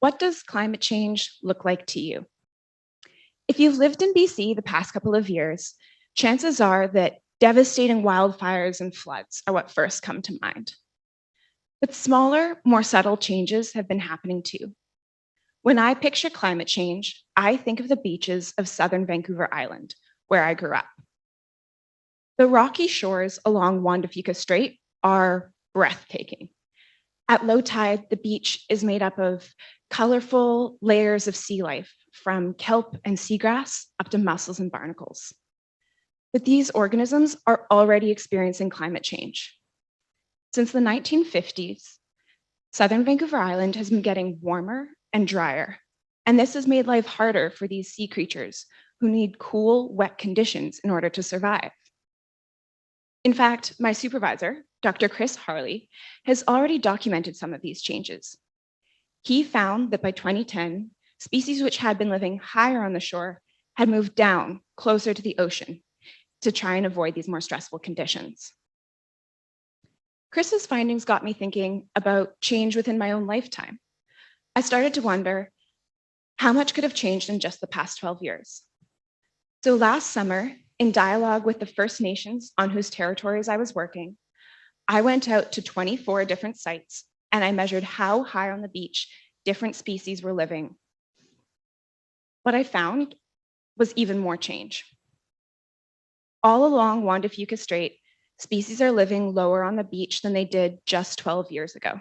What does climate change look like to you? If you've lived in BC the past couple of years, chances are that devastating wildfires and floods are what first come to mind. But smaller, more subtle changes have been happening too. When I picture climate change, I think of the beaches of southern Vancouver Island, where I grew up. The rocky shores along Juan de Fuca Strait are breathtaking. At low tide, the beach is made up of colorful layers of sea life, from kelp and seagrass up to mussels and barnacles. But these organisms are already experiencing climate change. Since the 1950s, southern Vancouver Island has been getting warmer and drier, and this has made life harder for these sea creatures who need cool, wet conditions in order to survive. In fact, my supervisor, Dr. Chris Harley, has already documented some of these changes. He found that by 2010, species which had been living higher on the shore had moved down closer to the ocean to try and avoid these more stressful conditions. Chris's findings got me thinking about change within my own lifetime. I started to wonder how much could have changed in just the past 12 years. So last summer, in dialogue with the First Nations on whose territories I was working, I went out to 24 different sites and I measured how high on the beach different species were living. What I found was even more change. All along Juan de Fuca Strait, species are living lower on the beach than they did just 12 years ago.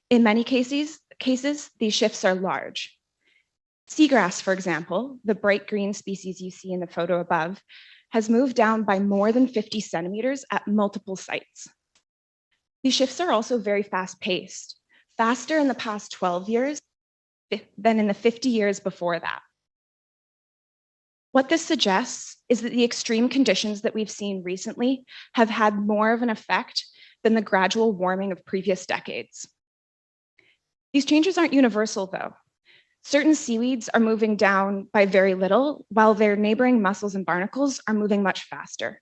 In many cases, these shifts are large. Seagrass, for example, the bright green species you see in the photo above, has moved down by more than 50 centimeters at multiple sites. These shifts are also very fast-paced, faster in the past 12 years than in the 50 years before that. What this suggests is that the extreme conditions that we've seen recently have had more of an effect than the gradual warming of previous decades. These changes aren't universal, though. Certain seaweeds are moving down by very little, while their neighboring mussels and barnacles are moving much faster.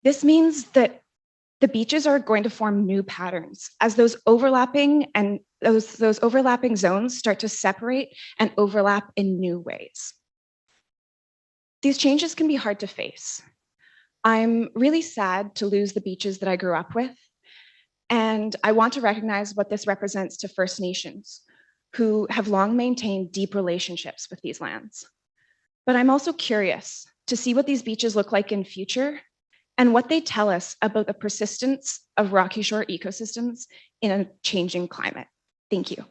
This means that the beaches are going to form new patterns as those overlapping zones start to separate and overlap in new ways. These changes can be hard to face. I'm really sad to lose the beaches that I grew up with, and I want to recognize what this represents to First Nations, who have long maintained deep relationships with these lands. But I'm also curious to see what these beaches look like in future and what they tell us about the persistence of rocky shore ecosystems in a changing climate. Thank you.